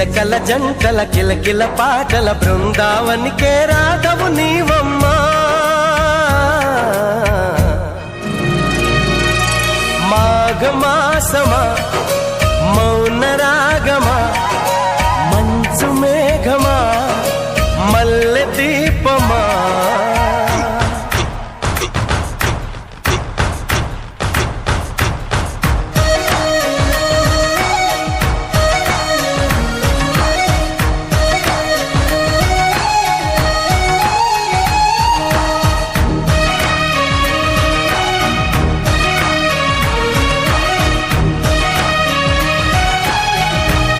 చిలకల జంటల కిలకిల పాటల బృందావనికే రాధవు నీవమ్మా. మాఘమాసమా మౌన రాగమా మంచు